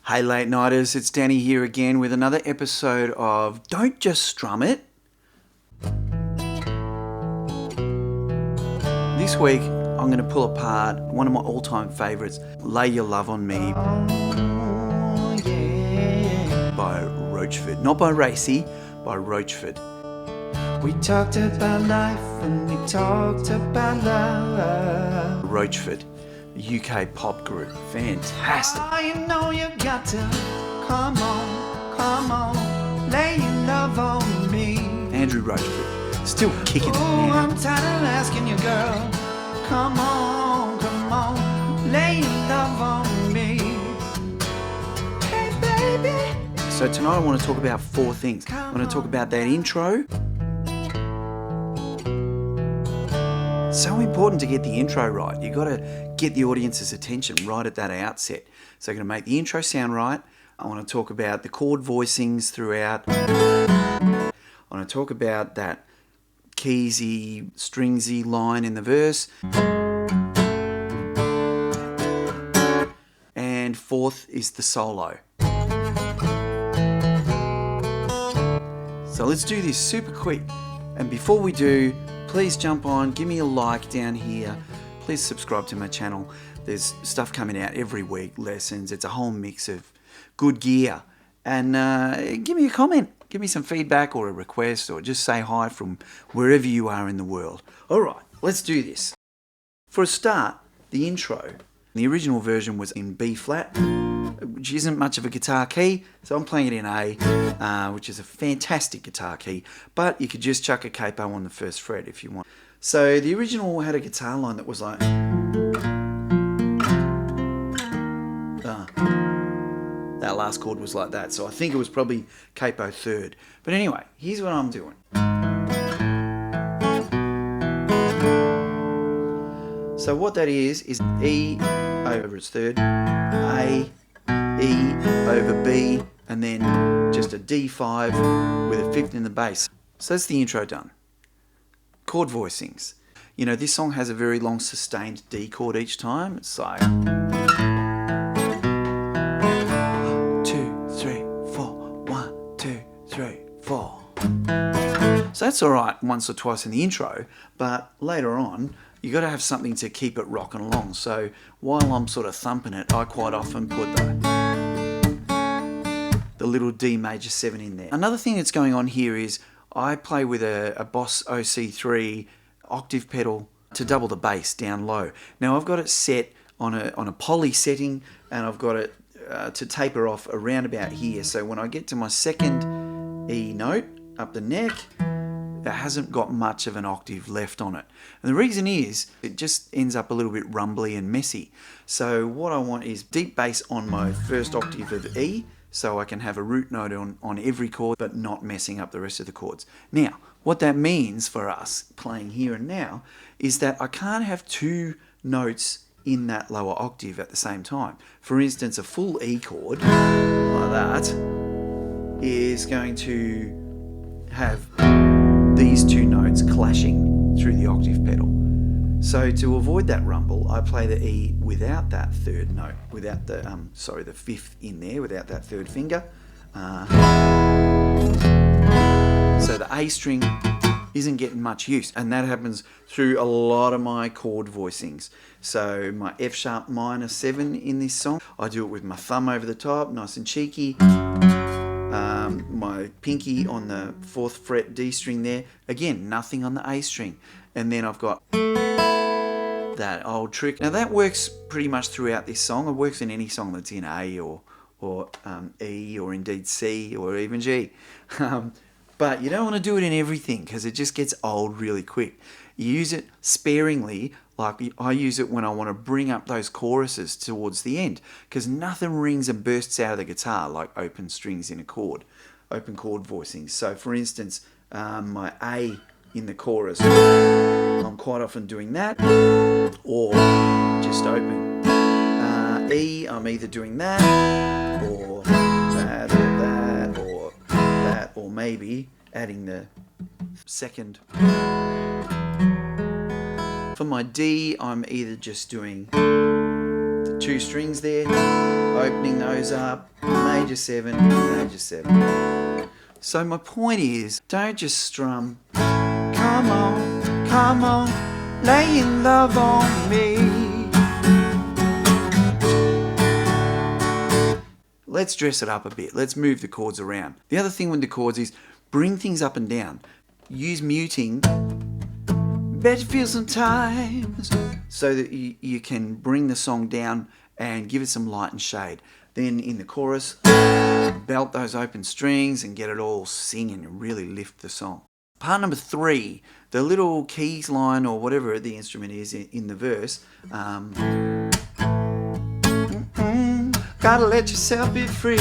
Hey late nighters, it's Danny here again with another episode of Don't Just Strum It. This week I'm going to pull apart one of my all-time favourites, Lay Your Love on Me by Roachford. Not by Racy, by Roachford. We talked about life and we talked about love. Roachford, a UK pop group. Fantastic. Oh, you know you got to come on, lay your love on me. Andrew Roachford, still kicking it Oh, now. I'm tired of asking you, girl. Come on, lay your love on me. Hey, baby. So tonight I want to talk about four things. I want to talk about that intro. So important to get the intro right. You've got to get the audience's attention right at that outset. So I'm going to make the intro sound right. I want to talk about the chord voicings throughout. I want to talk about that keysy, stringsy line in the verse. And fourth is the solo. So let's do this super quick. And before we do, please jump on, give me a like down here. Please subscribe to my channel. There's stuff coming out every week, lessons. It's a whole mix of good gear. And give me a comment. Give me some feedback or a request, or just say hi from wherever you are in the world. All right, let's do this. For a start, the intro. The original version was in B flat, which isn't much of a guitar key, so I'm playing it in A, which is a fantastic guitar key, but you could just chuck a capo on the first fret if you want. So the original had a guitar line that was like... that last chord was like that, so I think it was probably capo third. But anyway, here's what I'm doing. So what that is E over its third, A, E over B, and then just a D5 with a fifth in the bass. So that's the intro done. Chord voicings. You know, this song has a very long sustained D chord each time. It's like 2, 3, 4, 1, 2, 3, 4. So that's alright once or twice in the intro, but later on you got to have something to keep it rocking along. So while I'm sort of thumping it, I quite often put the little D major 7 in there. Another thing that's going on here is I play with a Boss OC3 octave pedal to double the bass down low. Now I've got it set on a poly setting, and I've got it to taper off around about here. So when I get to my second E note up the neck, it hasn't got much of an octave left on it. And the reason is, it just ends up a little bit rumbly and messy. So what I want is deep bass on my first octave of E, so I can have a root note on every chord, but not messing up the rest of the chords. Now, what that means for us playing here and now is that I can't have two notes in that lower octave at the same time. For instance, a full E chord like that is going to have these two notes clashing through the octave pedal. So to avoid that rumble, I play the E without that third note, without the the fifth in there, without that third finger. So the A string isn't getting much use, and that happens through a lot of my chord voicings. So my F sharp minor 7 in this song, I do it with my thumb over the top, nice and cheeky. My pinky on the 4th fret D string there, again nothing on the A string, and then I've got that old trick. Now that works pretty much throughout this song. It works in any song that's in A or E or indeed C or even G. But you don't want to do it in everything because it just gets old really quick. You use it sparingly, like I use it when I want to bring up those choruses towards the end, because nothing rings and bursts out of the guitar like open strings in a chord, open chord voicings. So for instance, my A in the chorus, I'm quite often doing that, or just open. E, I'm either doing that, or that, or that, or that, or maybe adding the second. For my D, I'm either just doing the 2 strings there, opening those up, major 7, major 7. So my point is, don't just strum, come on, laying love on me. Let's dress it up a bit. Let's move the chords around. The other thing with the chords is bring things up and down. Use muting. Bet you feel sometimes so that you can bring the song down and give it some light and shade. Then in the chorus, belt those open strings and get it all singing and really lift the song. Part number 3, the little keys line or whatever the instrument is in the verse. Gotta let yourself be free.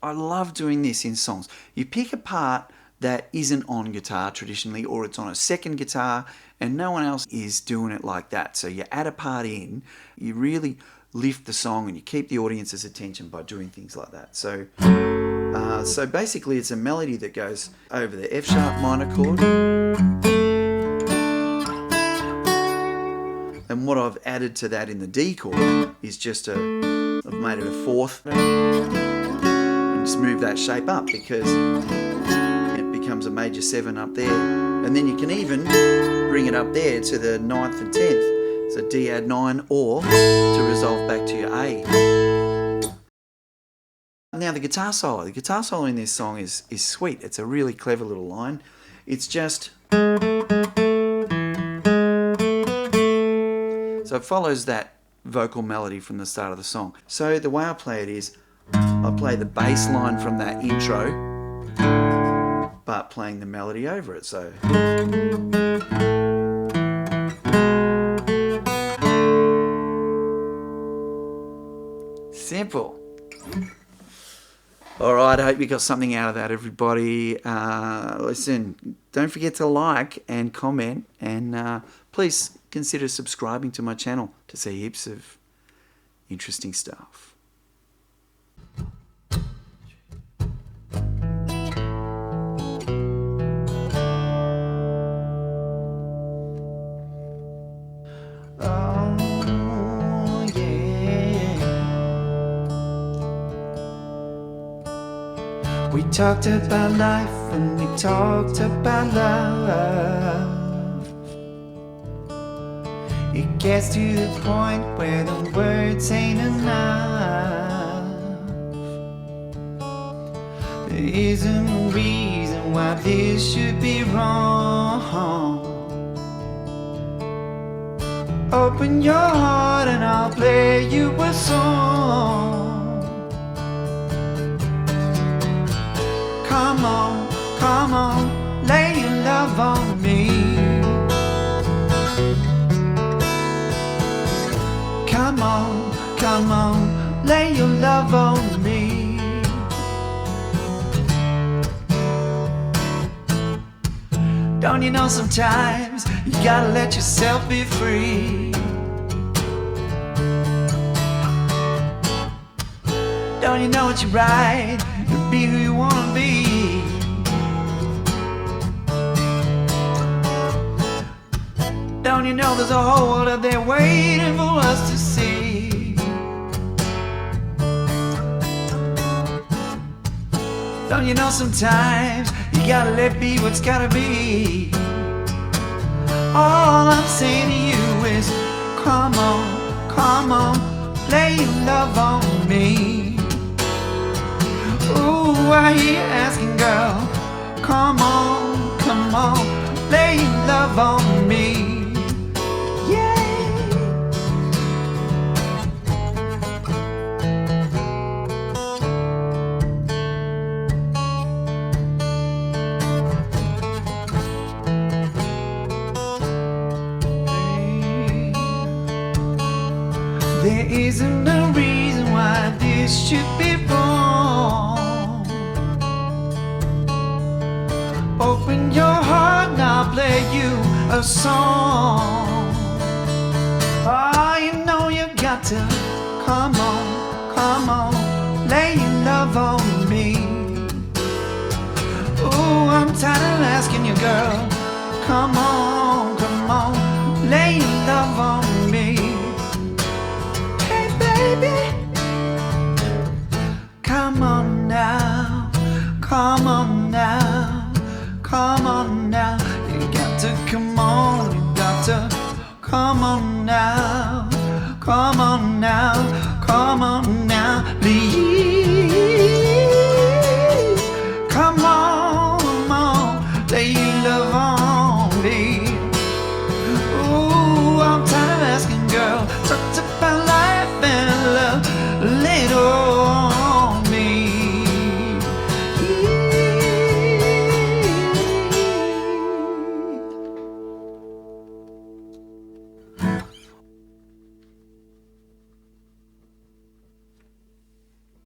I love doing this in songs. You pick a part that isn't on guitar traditionally, or it's on a second guitar and no one else is doing it like that. So you add a part in, you really lift the song and you keep the audience's attention by doing things like that. So basically it's a melody that goes over the F sharp minor chord. And what I've added to that in the D chord is just I've made it a 4th and just move that shape up because it becomes a major 7 up there. And then you can even bring it up there to the 9th and 10th. So D add 9 or to resolve back to your A. Now the guitar solo. The guitar solo in this song is sweet. It's a really clever little line. It's just... So it follows that vocal melody from the start of the song. So the way I play it is, I play the bass line from that intro, but playing the melody over it. So simple. Alright, I hope you got something out of that, everybody. Listen, don't forget to like and comment, and please consider subscribing to my channel to see heaps of interesting stuff. Oh, yeah. We talked about life and we talked about love. It gets to the point where the words ain't enough. There isn't a reason why this should be wrong. Open your heart and I'll play you a song. Come on, lay your love on me. Come on, lay your love on me. Don't you know sometimes you gotta let yourself be free? Don't you know it's your right to be who you wanna be? Don't you know there's a whole world out there waiting for us to see? Don't you know sometimes you gotta let be what's gotta be? All I'm saying to you is come on, lay your love on me. Ooh, I hear you asking, girl, come on, lay your love on me. There isn't a reason why this should be wrong. Open your heart and I'll play you a song. Oh, you know you got to come on, lay your love on me. Ooh, I'm tired of asking you, girl, come on, Come on now, come on now.